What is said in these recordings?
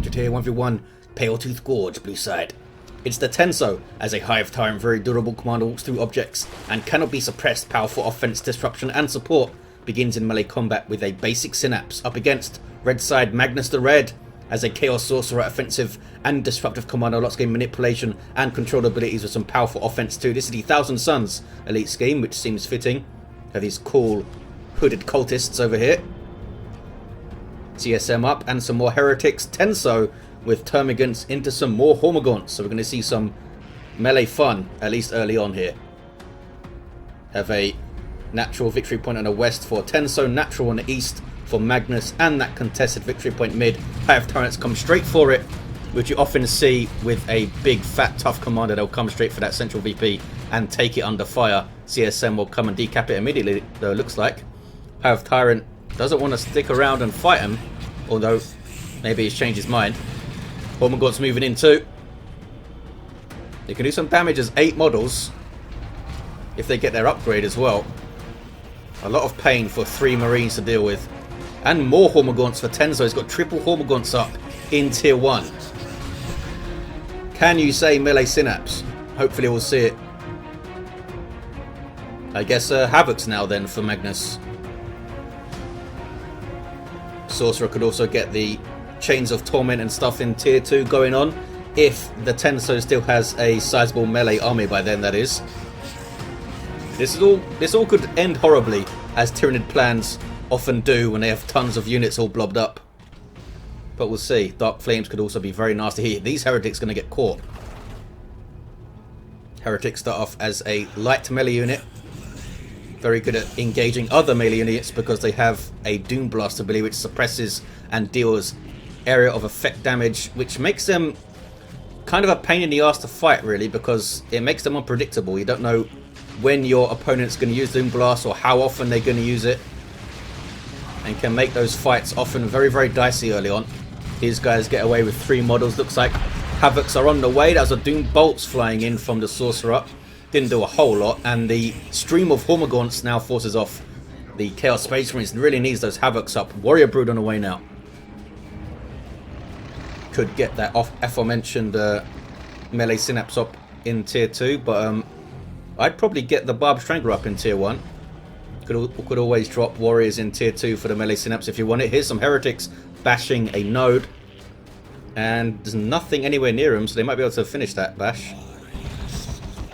100 here, 1v1, Pale Tooth Gorge, blue side. It's the Tenso, as a Hive Tyrant, very durable commander, walks through objects and cannot be suppressed. Powerful offense, disruption and support. Begins in melee combat with a basic synapse up against red side Magnus the Red, as a Chaos Sorcerer, offensive and disruptive commander, lots of game manipulation and control abilities with some powerful offense too. This is the Thousand Suns elite scheme, which seems fitting. Have these cool hooded cultists over here. CSM up and some more heretics. Tenso with termagants into some more hormagaunts. So we're going to see some melee fun, at least early on here. Have a natural victory point on the west for Tenso, natural on the east for Magnus, and that contested victory point mid. Hive Tyrants come straight for it, which you often see with a big fat tough commander. They'll come straight for that central VP and take it under fire. CSM will come and decap it immediately, though it looks like. Hive Tyrant doesn't want to stick around and fight him, although maybe he's changed his mind. Hormagaunts moving in too. They can do some damage as 8 models if they get their upgrade as well. A lot of pain for 3 Marines to deal with. And more Hormagaunts for Tenso. He's got triple Hormagaunts up in tier 1. Can you say melee synapse? Hopefully we'll see it. I guess Havocs now then for Magnus. Sorcerer could also get the Chains of Torment and stuff in tier 2 going on, if the Tenso still has a sizable melee army by then, that is. This all could end horribly, as Tyranid plans often do when they have tons of units all blobbed up. But we'll see. Dark Flames could also be very nasty here. These heretics are going to get caught. Heretics start off as a light melee unit. Very good at engaging other melee units because they have a Doom Blast ability which suppresses and deals area of effect damage, which makes them kind of a pain in the ass to fight, really, because it makes them unpredictable. You don't know when your opponent's going to use Doom Blast or how often they're going to use it, and can make those fights often very, very dicey early on. These guys get away with 3 models. Looks like Havocs are on the way. That was a Doom Bolts flying in from the Sorcerer. Didn't do a whole lot, and the stream of Hormagaunts now forces off the Chaos Space Marines. Really needs those Havocs up. Warrior Brood on the way now. Could get that aforementioned melee synapse up in tier 2, but I'd probably get the Barbed Strangler up in tier 1. Could always drop warriors in tier 2 for the melee synapse if you want it. Here's some heretics bashing a node, and there's nothing anywhere near them, so they might be able to finish that bash.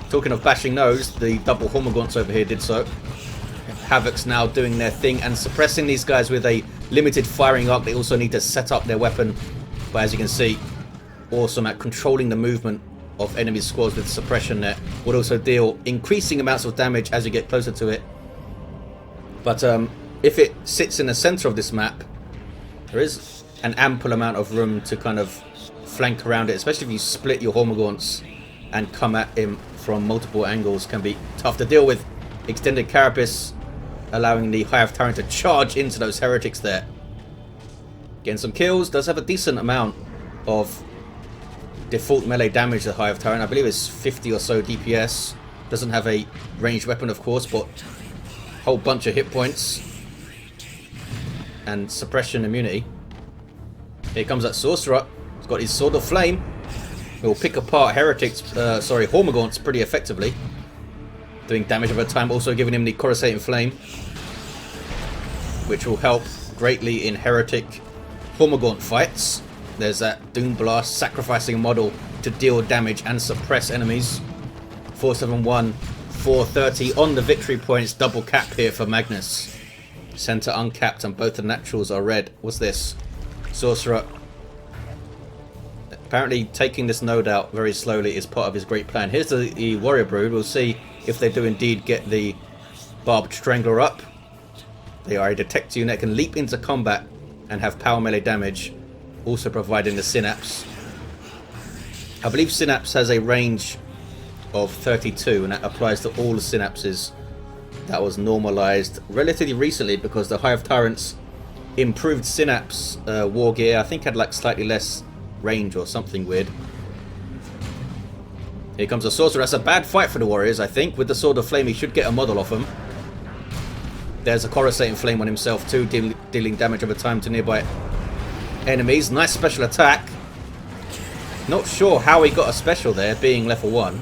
Talking of bashing nodes, the double Hormagaunts over here did so. Havocs now doing their thing and suppressing these guys with a limited firing arc. They also need to set up their weapon, but as you can see, awesome at controlling the movement of enemy squads with suppression there. Would also deal increasing amounts of damage as you get closer to it. But if it sits in the center of this map, there is an ample amount of room to kind of flank around it, especially if you split your Hormagaunts and come at him from multiple angles. Can be tough to deal with. Extended Carapace allowing the Hive Tyrant to charge into those heretics there. Getting some kills. Does have a decent amount of default melee damage, the Hive Tyrant. I believe it's 50 or so DPS. Doesn't have a ranged weapon, of course, but a whole bunch of hit points and suppression immunity. Here comes that Sorcerer. He's got his Sword of Flame. He'll pick apart heretics, Hormagaunts pretty effectively. Doing damage over time, also giving him the Coruscating Flame, which will help greatly in heretic Hormagaunt fights. There's that Doom Blast, sacrificing a model to deal damage and suppress enemies. 471, 430 on the victory points. Double cap here for Magnus. Center uncapped and both the naturals are red. What's this? Sorcerer. Apparently taking this node out very slowly is part of his great plan. Here's the Warrior Brood. We'll see if they do indeed get the Barbed Strangler up. They are a detect unit that can leap into combat and have power melee damage, also providing the Synapse. I believe Synapse has a range of 32, and that applies to all the Synapses. That was normalized relatively recently because the Hive Tyrants improved Synapse war gear. I think had like slightly less range or something weird. Here comes a Sorcerer. That's a bad fight for the Warriors, I think. With the Sword of Flame, he should get a model off him. There's a Coruscating Flame on himself too, dealing damage over time to nearby enemies. Nice special attack. Not sure how he got a special there, being level 1.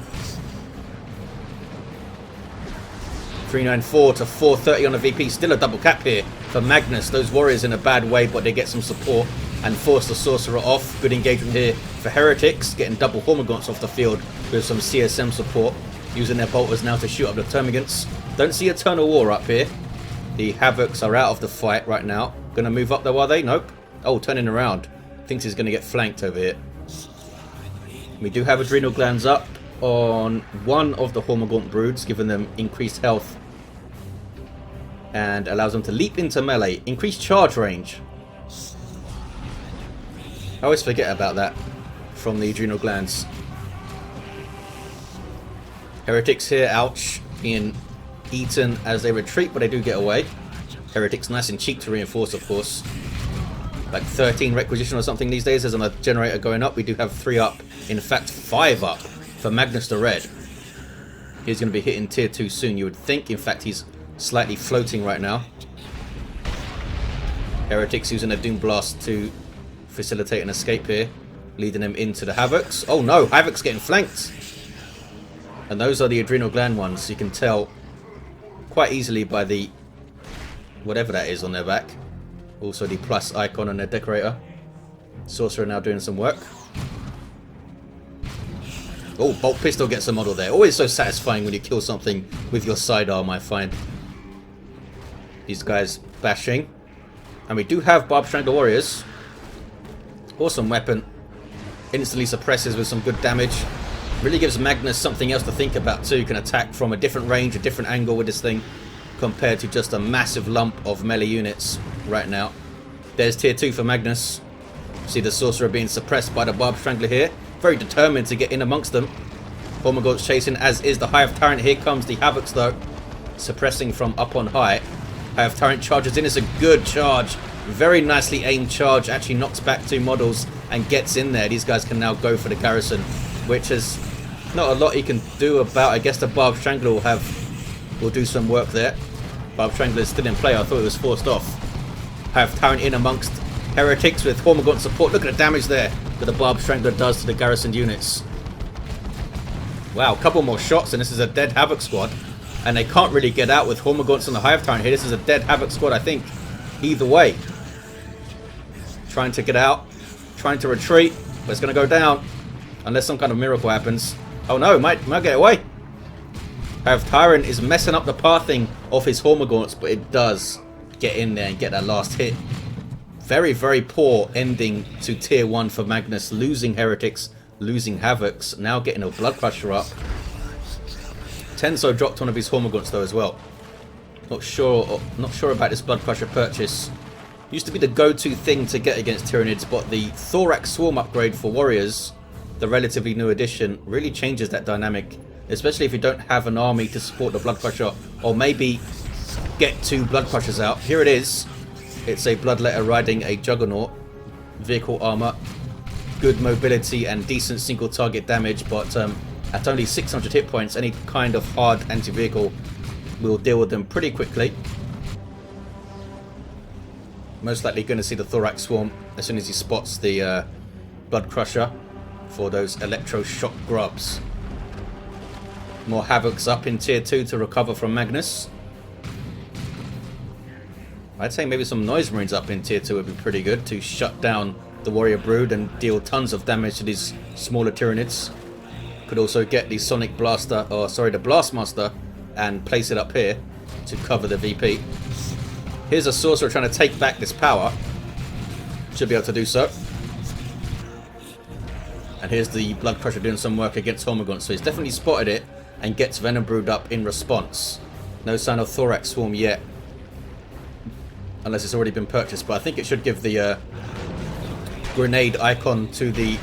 394 to 430 on the VP. Still a double cap here for Magnus. Those warriors in a bad way, but they get some support and force the sorcerer off. Good engagement here for Heretics, getting double Hormagaunts off the field with some CSM support, using their bolters now to shoot up the Termagants. Don't see Eternal War up here. The Havocs are out of the fight right now. Gonna move up though, are they? Nope. Oh, turning around. Thinks he's gonna get flanked over here. We do have Adrenal Glands up on one of the Hormagaunt broods, giving them increased health and allows them to leap into melee. Increased charge range. I always forget about that from the Adrenal Glands. Heretics here, ouch, being eaten as they retreat, but they do get away. Heretics nice and cheap to reinforce, of course. Like 13 requisition or something these days. There's a generator going up. We do have 3 up. In fact, 5 up for Magnus the Red. He's going to be hitting tier 2 soon, you would think. In fact, he's slightly floating right now. Heretics using a Doom Blast to facilitate an escape here, leading them into the Havocs. Oh no, Havocs getting flanked. And those are the Adrenal Gland ones. You can tell quite easily by the whatever that is on their back. Also the plus icon on their decorator. Sorcerer now doing some work. Oh, Bolt Pistol gets a model there. Always so satisfying when you kill something with your sidearm, I find. These guys bashing. And we do have Barb Strangler Warriors. Awesome weapon. Instantly suppresses with some good damage. Really gives Magnus something else to think about too. You can attack from a different range, a different angle with this thing, compared to just a massive lump of melee units right now. There's tier 2 for Magnus. See the Sorcerer being suppressed by the Barb Strangler here. Very determined to get in amongst them. Hormagaunts chasing, as is the Hive Tyrant. Here comes the Havocs though, suppressing from up on high. Hive Tyrant charges in. It's a good charge. Very nicely aimed charge. Actually knocks back 2 models and gets in there. These guys can now go for the garrison, which is not a lot he can do about. I guess the Barb Strangler will do some work there. Barb Strangler is still in play. I thought it was forced off. Hive Tyrant in amongst Heretics with Hormagaunt support. Look at the damage there that the Barb Strangler does to the garrisoned units. Wow, a couple more shots and this is a dead Havoc squad. And they can't really get out with Hormagaunts on the Hive Tyrant here. This is a dead Havoc squad, I think. Either way. Trying to get out. Trying to retreat. But it's going to go down. Unless some kind of miracle happens. Oh no, might get away. Hive Tyrant is messing up the pathing of his Hormagaunts, but it does get in there and get that last hit. Very, very poor ending to tier 1 for Magnus. Losing Heretics, losing Havocs. Now getting a Blood Crusher up. Tenso dropped one of his Hormagaunts though as well. Not sure about this Blood Crusher purchase. Used to be the go-to thing to get against Tyranids, but the Thorax Swarm upgrade for Warriors, the relatively new addition, really changes that dynamic. Especially if you don't have an army to support the Blood Crusher, or maybe get 2 Blood Crushers out. Here it is. It's a Bloodletter riding a Juggernaut. Vehicle armor. Good mobility and decent single target damage, but at only 600 hit points, any kind of hard anti-vehicle will deal with them pretty quickly. Most likely going to see the Thorax Swarm as soon as he spots the Blood Crusher for those electroshock grubs. More Havocs up in tier 2 to recover from Magnus. I'd say maybe some Noise Marines up in tier 2 would be pretty good to shut down the Warrior Brood and deal tons of damage to these smaller Tyranids. Could also get the Sonic Blaster, or sorry, the Blastmaster, and place it up here to cover the VP. Here's a Sorcerer trying to take back this power. Should be able to do so. And here's the Blood Crusher doing some work against Hormagaunts, so he's definitely spotted it and gets Venom Brood up in response. No sign of Thorax Swarm yet, unless it's already been purchased, but I think it should give the grenade icon to the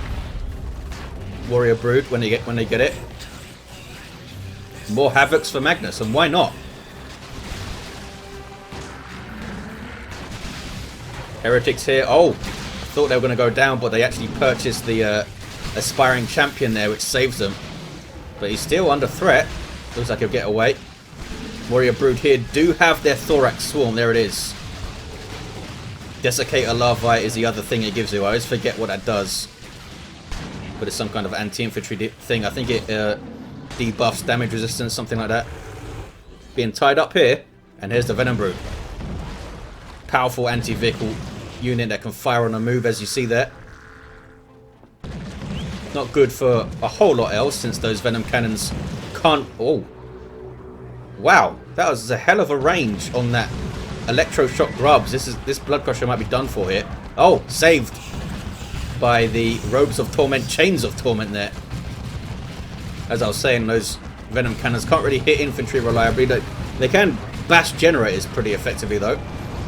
Warrior Brood when they get it. More Havocs for Magnus, and why not? Heretics here. Oh, I thought they were going to go down, but they actually purchased the Aspiring Champion there, which saves them. But he's still under threat. Looks like he'll get away. Warrior Brood here do have their Thorax Swarm. There it is. Desiccator Larvae is the other thing it gives you. I always forget what that does. but it's some kind of anti-infantry thing. I think it debuffs damage resistance, something like that. Being tied up here, and here's the Venom Brood. Powerful anti-vehicle unit that can fire on a move, as you see there. Not good for a whole lot else, since those Venom Cannons can't... Oh! Wow, that was a hell of a range on that Electroshock Grubs. This Blood Crusher might be done for here. Oh, saved by the Robes of Torment, Chains of Torment there. As I was saying, those Venom Cannons can't really hit infantry reliably. They can bash generators pretty effectively though.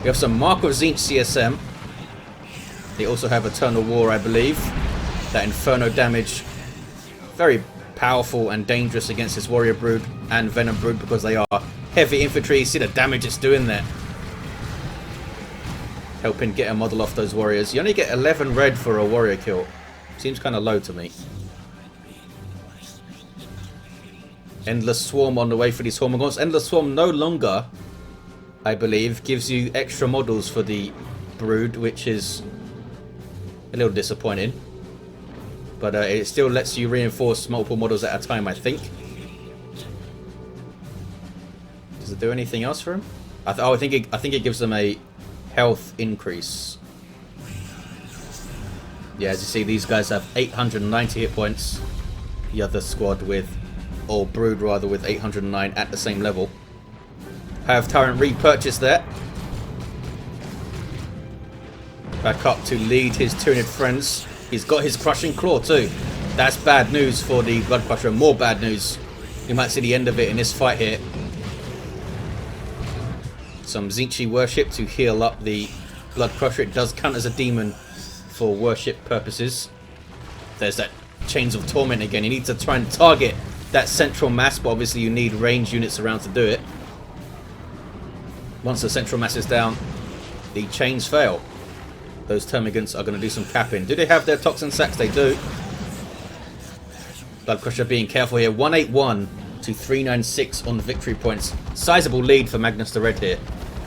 We have some Mark of Tzeentch CSM. They also have Eternal War, I believe. That Inferno damage. Very powerful and dangerous against this Warrior Brood and Venom Brood because they are heavy infantry. See the damage it's doing there. Helping get a model off those warriors. You only get 11 red for a warrior kill. Seems kind of low to me. Endless Swarm on the way for these Hormagaunts. Endless Swarm no longer, I believe, gives you extra models for the Brood, which is a little disappointing. But it still lets you reinforce multiple models at a time, I think. Does it do anything else for him? I think it gives them a health increase. Yeah, as you see, these guys have 890 hit points. The other squad with, or Brood rather, with 809 at the same level. Hive Tyrant repurchased there. Back up to lead his Tyranid friends. He's got his Crushing Claw too. That's bad news for the Blood Crusher. More bad news. You might see the end of it in this fight here. Some Tzeentch worship to heal up the Blood Crusher. It does count as a demon for worship purposes. There's that Chains of Torment again. You need to try and target that central mass, but obviously you need range units around to do it. Once the central mass is down, the chains fail. Those Termagants are going to do some capping. Do they have their Toxin Sacks? They do. Blood Crusher being careful here. 181 to 396 on the victory points. Sizable lead for Magnus the Red here.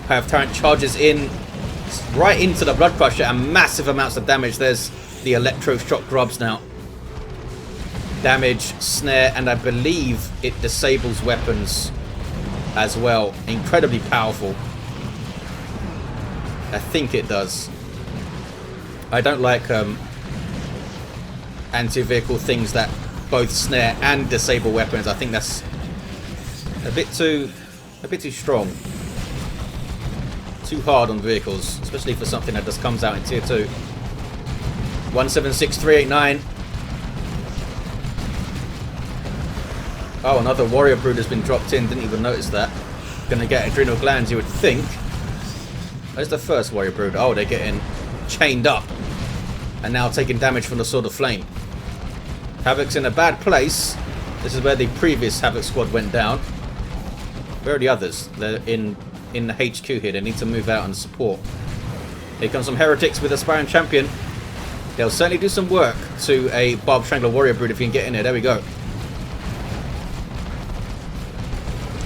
Hive Tyrant charges in right into the Blood Crusher and massive amounts of damage. There's the Electroshock Grubs now. Damage, snare, and I believe it disables weapons as well. Incredibly powerful. I think it does. I don't like anti-vehicle things that both snare and disable weapons. I think that's a bit too strong. Too hard on vehicles, especially for something that just comes out in tier 2. 176389. Oh, another Warrior Brood has been dropped in. Didn't even notice that. Gonna get Adrenal Glands, you would think. Where's the first Warrior Brood? Oh, they're getting chained up. And now taking damage from the Sword of Flame. Havoc's in a bad place. This is where the previous Havoc squad went down. Where are the others? They're in the HQ here. They need to move out and support. Here comes some Heretics with Aspiring Champion. They'll certainly do some work to a Barb Strangler Warrior Brood if you can get in there. There we go.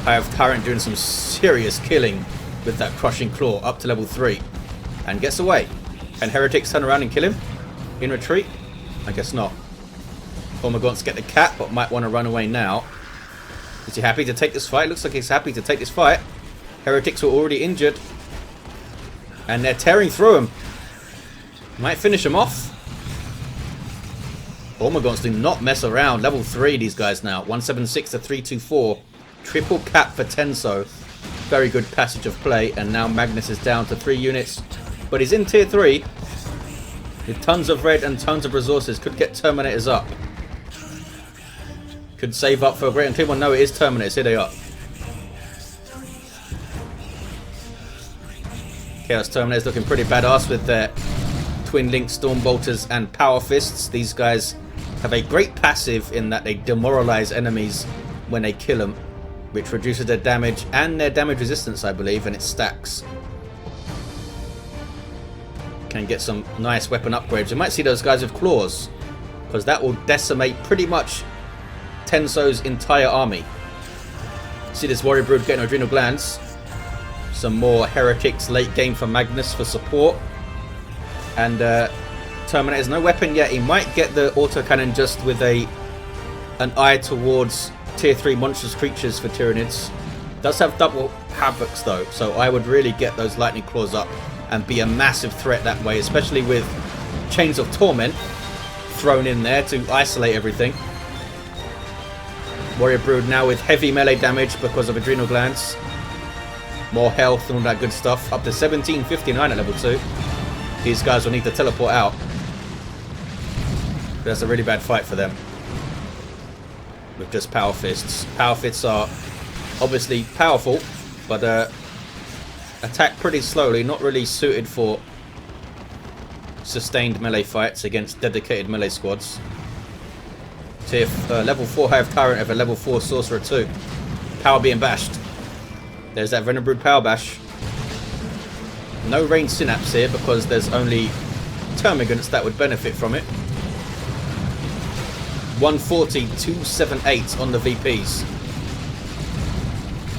I have Tyrant doing some serious killing with that Crushing Claw up to level 3. And gets away. Can Heretics turn around and kill him? In retreat? I guess not. Hormagaunts get the cat, but might want to run away now. Is he happy to take this fight? Looks like he's happy to take this fight. Heretics were already injured. And they're tearing through him. Might finish him off. Hormagaunts do not mess around. Level 3 these guys now. 176 to 324. Triple cap for Tenso. Very good passage of play. And now Magnus is down to 3 units. But he's in tier 3. With tons of red and tons of resources. Could get Terminators up. Could save up for a great and clean one. No, it is Terminators. Here they are. Chaos Terminators looking pretty badass with their Twin Link Storm Bolters and Power Fists. These guys have a great passive in that they demoralize enemies when they kill them, which reduces their damage and their damage resistance, I believe, and it stacks. Can get some nice weapon upgrades. You might see those guys with claws, because that will decimate pretty much Tenso's entire army. See this Warrior Brood getting Adrenal Glands. Some more Heretics late game for Magnus for support. And Terminators, no weapon yet. He might get the autocannon just with an eye towards tier 3 monstrous creatures for Tyranids. Does have double Havocs though, so I would really get those lightning claws up and be a massive threat that way, especially with Chains of Torment thrown in there to isolate everything. Warrior Brood now with heavy melee damage because of adrenal glands. More health and all that good stuff. Up to 1759 at level 2. These guys will need to teleport out. That's a really bad fight for them. With just Power Fists. Power Fists are obviously powerful, but attack pretty slowly. Not really suited for sustained melee fights against dedicated melee squads. Tier level 4 Hive Tyrant over level 4 Sorcerer 2. Power being bashed. There's that Venom Brood Power Bash. No range Synapse here because there's only Termagants that would benefit from it. 140, 278 on the VPs.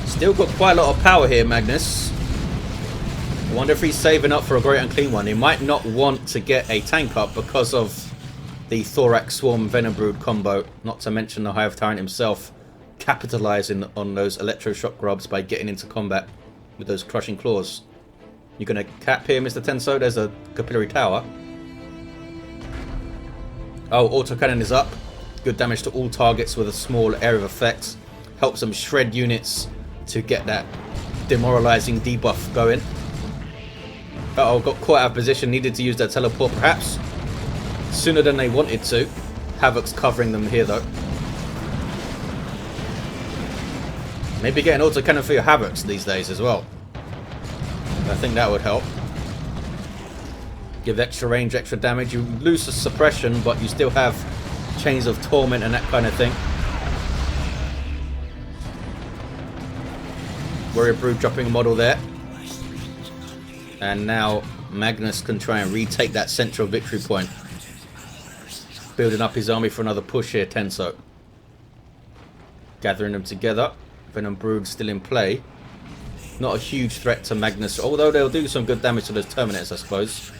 Still got quite a lot of power here, Magnus. I wonder if he's saving up for a Great Unclean One. He might not want to get a tank up because of the Thorax Swarm Venom Brood combo. Not to mention the Hive Tyrant himself capitalizing on those electroshock grubs by getting into combat with those crushing claws. You're going to cap here, Mr. Tenso. There's a Capillary Tower. Oh, autocannon is up. Good damage to all targets with a small area of effect. Helps them shred units to get that demoralizing debuff going. Uh-oh, got caught out of position. Needed to use their teleport perhaps sooner than they wanted to. Havoc's covering them here though. Maybe get an autocannon for your Havocs these days as well. I think that would help. Give extra range, extra damage. You lose the suppression, but you still have Chains of Torment and that kind of thing. Warrior Brood dropping a model there. And now Magnus can try and retake that central victory point. Building up his army for another push here, Tenso. Gathering them together. Venom Brood still in play. Not a huge threat to Magnus, although they'll do some good damage to those Terminators, I suppose.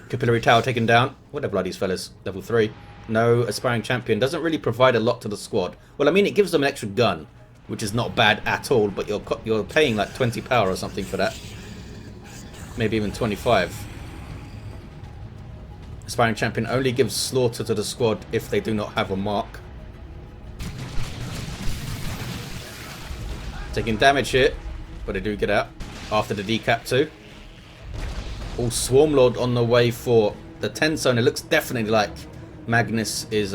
Capillary Tower taken down. What the blood these fellas? Level 3. No Aspiring Champion. Doesn't really provide a lot to the squad. Well, I mean, it gives them an extra gun, which is not bad at all, but you're paying like 20 power or something for that. Maybe even 25. Aspiring Champion only gives slaughter to the squad if they do not have a mark. Taking damage here, but they do get out after the decap too. All Swarmlord on the way for the Tenso, and it looks definitely like Magnus is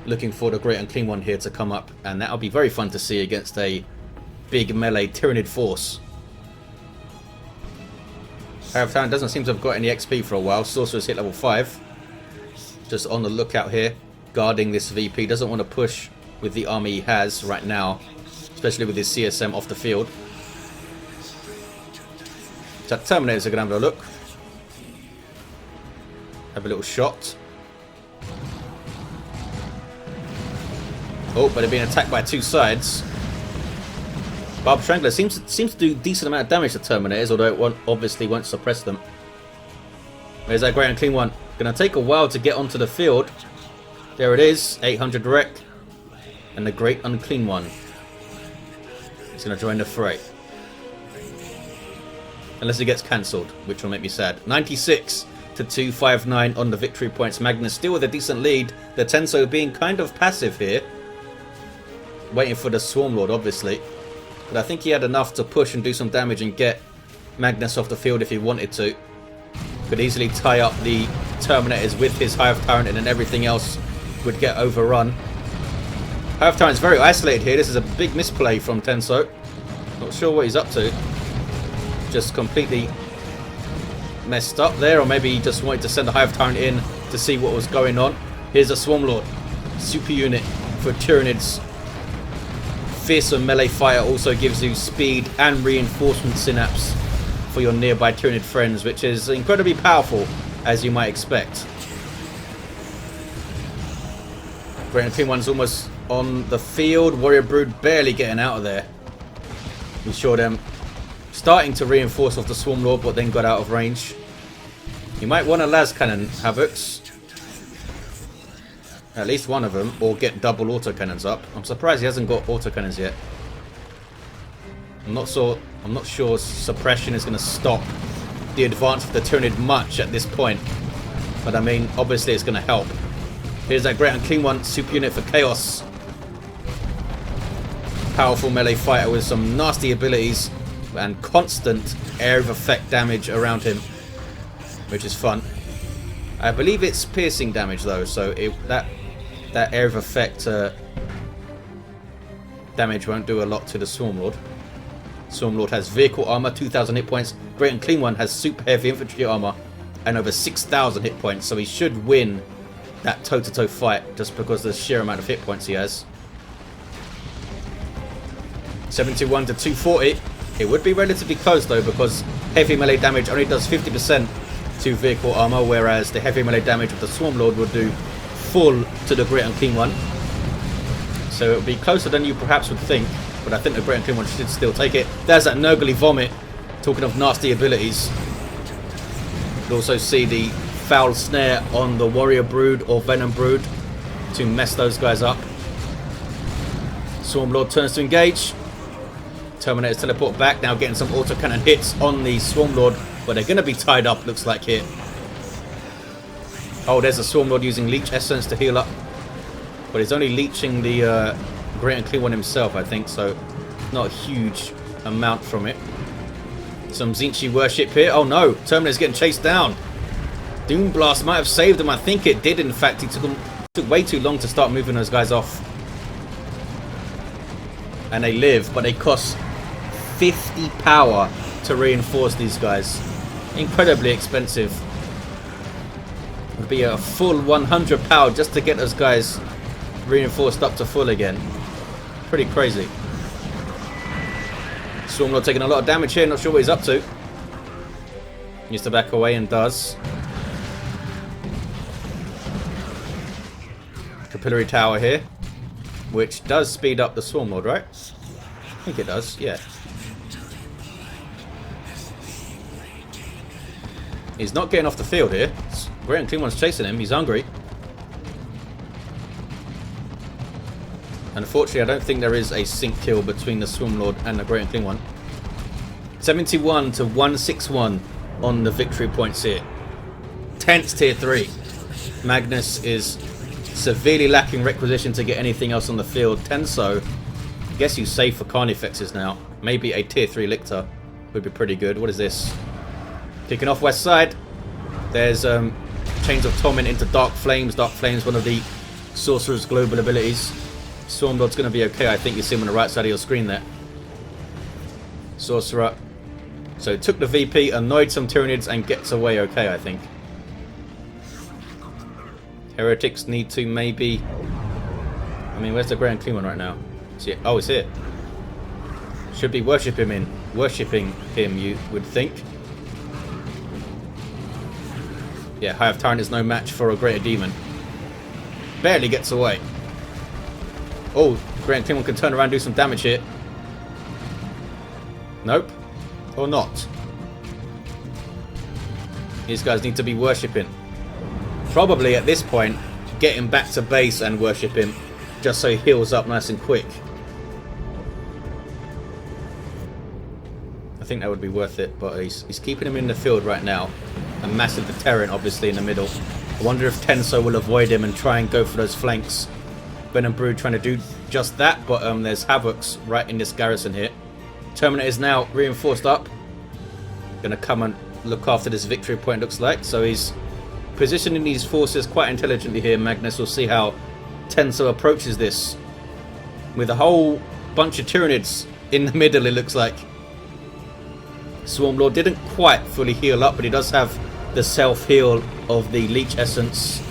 looking for the Great Unclean One here to come up, and that'll be very fun to see against a big melee Tyranid force. Hive Tyrant doesn't seem to have got any XP for a while. Sorcerer's hit level 5. Just on the lookout here, guarding this VP. Doesn't want to push with the army he has right now, especially with his CSM off the field. So Terminators are going to have a look. Have a little shot. Oh, but they're being attacked by two sides. Barb Strangler seems to do a decent amount of damage to Terminators, although it obviously won't suppress them. There's that Great Unclean One. Gonna take a while to get onto the field. There it is, 800 direct. And the Great Unclean One is gonna join the fray. Unless it gets cancelled, which will make me sad. 96 to 259 on the victory points. Magnus still with a decent lead. The Tenso being kind of passive here. Waiting for the Swarmlord, obviously. But I think he had enough to push and do some damage and get Magnus off the field if he wanted to. Could easily tie up the Terminators with his Hive Tyrant, and then everything else would get overrun. Hive Tyrant's very isolated here. This is a big misplay from Tenso. Not sure what he's up to. Just completely messed up there, or maybe he just wanted to send the Hive Tyrant in to see what was going on. Here's a Swarmlord. Super unit for Tyranids. Fearsome melee fighter also gives you speed and reinforcement synapse for your nearby Tyranid friends, which is incredibly powerful, as you might expect. Great Unclean One's almost on the field. Warrior Brood barely getting out of there. We saw them starting to reinforce off the Swarmlord, but then got out of range. You might want a las cannon, Havocs. At least one of them, or get double autocannons up. I'm surprised he hasn't got autocannons yet. I'm not sure suppression is going to stop the advance of the Tyranid much at this point. But I mean, obviously it's going to help. Here's that great and clean one, super unit for Chaos. Powerful melee fighter with some nasty abilities and constant area of effect damage around him, which is fun. I believe it's piercing damage though, so that area of effect damage won't do a lot to the Swarmlord. Swarmlord has vehicle armor, 2,000 hit points. Great and clean one has super heavy infantry armor and over 6,000 hit points, so he should win that toe-to-toe fight just because of the sheer amount of hit points he has. 71 to 240. It would be relatively close though, because heavy melee damage only does 50% to vehicle armor, whereas the heavy melee damage of the Swarmlord would do full to the Great and Clean one. So it would be closer than you perhaps would think, but I think the Great and Clean one should still take it. There's that Nurgly Vomit, talking of nasty abilities. You can also see the Foul Snare on the Warrior Brood or Venom Brood to mess those guys up. Swarmlord turns to engage. Terminators teleport back, now getting some autocannon hits on the Swarmlord, but they're going to be tied up, looks like here. Oh, there's a Swarmlord using Leech Essence to heal up, but he's only leeching the Great and Clean one himself, I think, so not a huge amount from it. Some Zinchi worship here. Oh no, Terminator's getting chased down. Doom Blast might have saved him. I think it did, in fact. It took way too long to start moving those guys off. And they live, but they cost 50 power to reinforce these guys. Incredibly expensive. It would be a full 100 power just to get those guys reinforced up to full again. Pretty crazy. Swarmlord taking a lot of damage here, not sure what he's up to. Needs to back away and does. Capillary Tower here, which does speed up the Swarmlord, right? I think it does, yeah. He's not getting off the field here. Great and Clean one's chasing him, he's hungry. Unfortunately, I don't think there is a sync kill between the Swarmlord and the Great and Clean one. 71 to 161 on the victory points here. Tense tier 3. Magnus is severely lacking requisition to get anything else on the field. Tenso, I guess you save for Carnifexes now. Maybe a tier 3 Lictor would be pretty good. What is this? Kicking off west side. There's Chains of Torment into Dark Flames. Dark Flames, one of the Sorcerer's global abilities. Swarmlord's going to be okay. I think you see him on the right side of your screen there. Sorcerer. So took the VP, annoyed some Tyranids, and gets away okay, I think. Heretics need to maybe... I mean, where's the Great and Clean one right now? See, oh, it's here. Should be worshipping him, you would think. Yeah, Hive Tyrant is no match for a Greater Demon. Barely gets away. Oh, Great and Clean one can turn around and do some damage here. Nope. Or not. These guys need to be worshipping. Probably at this point, get him back to base and worship him, just so he heals up nice and quick. I think that would be worth it, but he's keeping him in the field right now. A massive deterrent, obviously, in the middle. I wonder if Tenso will avoid him and try and go for those flanks. Venom Brood trying to do just that, but there's Havocs right in this garrison here. Terminator is now reinforced up. Gonna come and look after this victory point, looks like. So he's positioning these forces quite intelligently here, Magnus. We'll see how Tenso approaches this. With a whole bunch of Tyranids in the middle, it looks like. Swarmlord didn't quite fully heal up, but he does have the self-heal of the Leech Essence.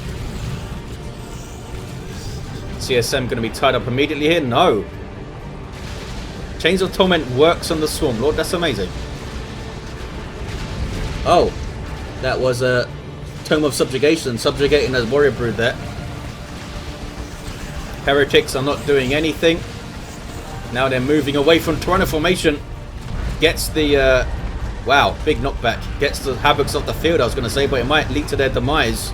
CSM going to be tied up immediately here? No. Chains of Torment works on the Swarmlord. That's amazing. Oh, that was a Tome of Subjugation, subjugating as Warrior Brood there. Heretics are not doing anything. Now they're moving away from Tyranid formation. Gets the Wow, big knockback. Gets the Havocs off the field, I was going to say, but it might lead to their demise.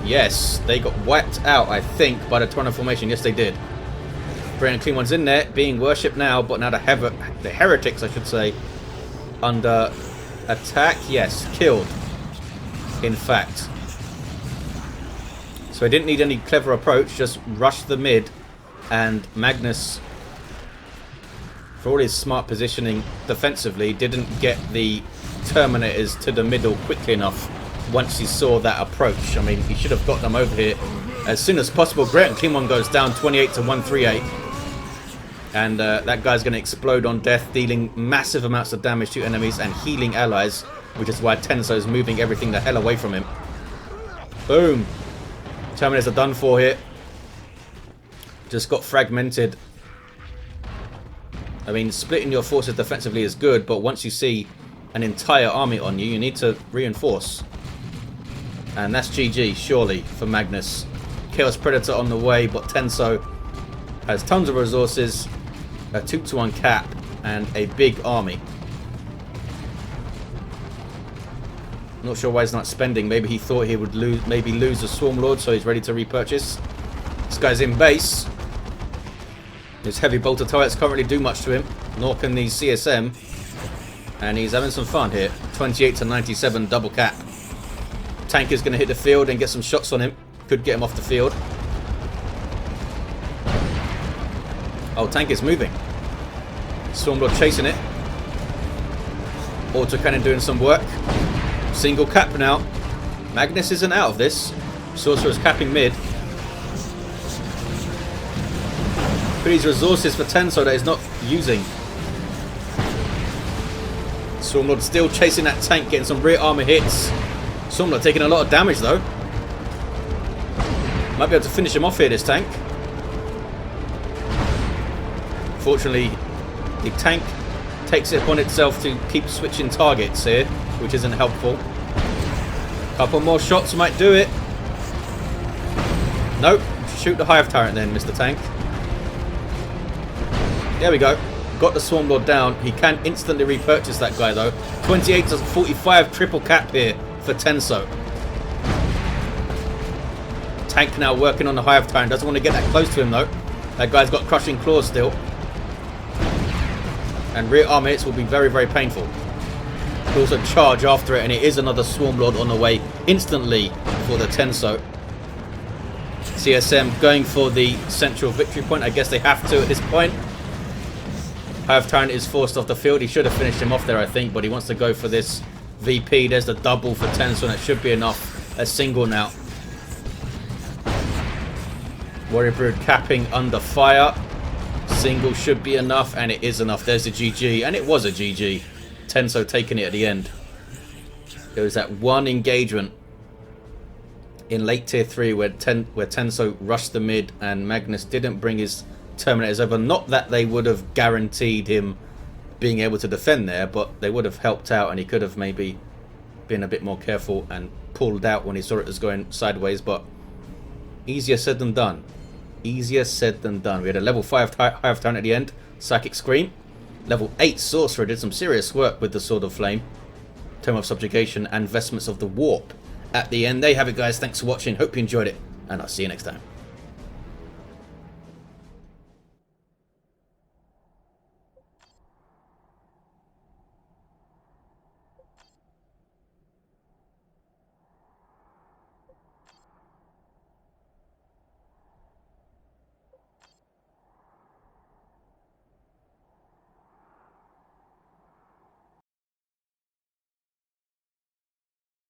Yes, they got wiped out, I think, by the Toronto formation. Yes, they did. Great and Clean One's in there, being worshipped now, but now the Heretics, I should say, under attack. Yes, killed, in fact. So I didn't need any clever approach, just rush the mid, and Magnus, for all his smart positioning defensively, didn't get the Terminators to the middle quickly enough once he saw that approach. I mean, he should have got them over here as soon as possible. Great and Clean One goes down 28 to 138. And that guy's going to explode on death, dealing massive amounts of damage to enemies and healing allies, which is why Tenso is moving everything the hell away from him. Boom. Terminators are done for here. Just got fragmented. I mean, splitting your forces defensively is good, but once you see an entire army on you, you need to reinforce. And that's GG, surely, for Magnus. Chaos Predator on the way, but Tenso has tons of resources, a 2-to-1 cap, and a big army. Not sure why he's not spending. Maybe he thought he would lose a Swarm Lord, so he's ready to repurchase. This guy's in base. His heavy bolter turrets can't really do much to him, nor can these CSM. And he's having some fun here. 28 to 97, double cap. Tank is going to hit the field and get some shots on him. Could get him off the field. Oh, tank is moving. Swarmlord chasing it. Autocannon doing some work. Single cap now. Magnus isn't out of this. Sorcerer's capping mid. Pretty resources for Tenso that he's not using. Swarmlord still chasing that tank, getting some rear armor hits. Swarmlord taking a lot of damage though. Might be able to finish him off here, this tank. Fortunately, the tank takes it upon itself to keep switching targets here, which isn't helpful. Couple more shots might do it. Nope. Shoot the Hive Tyrant then, Mr. Tank. There we go. Got the Swarmlord down. He can instantly repurchase that guy though. 28 to 45, triple cap here for Tenso. Tank now working on the Hive Tyrant. Doesn't want to get that close to him though. That guy's got crushing claws still. And rear armor hits will be very, very painful. He'll also charge after it, and it is another Swarmlord on the way instantly for the Tenso. CSM going for the central victory point. I guess they have to at this point. Hive Tyrant is forced off the field. He should have finished him off there, I think, but he wants to go for this VP. There's the double for Tenso, and it should be enough. A single now. Warrior Brood capping under fire. Single should be enough, and it is enough. There's a GG, and it was a GG. Tenso taking it at the end. There was that one engagement in late tier 3 where Tenso rushed the mid and Magnus didn't bring his Terminators over. Not that they would have guaranteed him being able to defend there, but they would have helped out, and he could have maybe been a bit more careful and pulled out when he saw it was going sideways. But easier said than done. Easier said than done. We had a level 5 Hive Tyrant at the end. Psychic Scream. Level 8 Sorcerer did some serious work with the Sword of Flame. Tome of Subjugation and Vestments of the Warp at the end. There you have it, guys. Thanks for watching. Hope you enjoyed it, and I'll see you next time.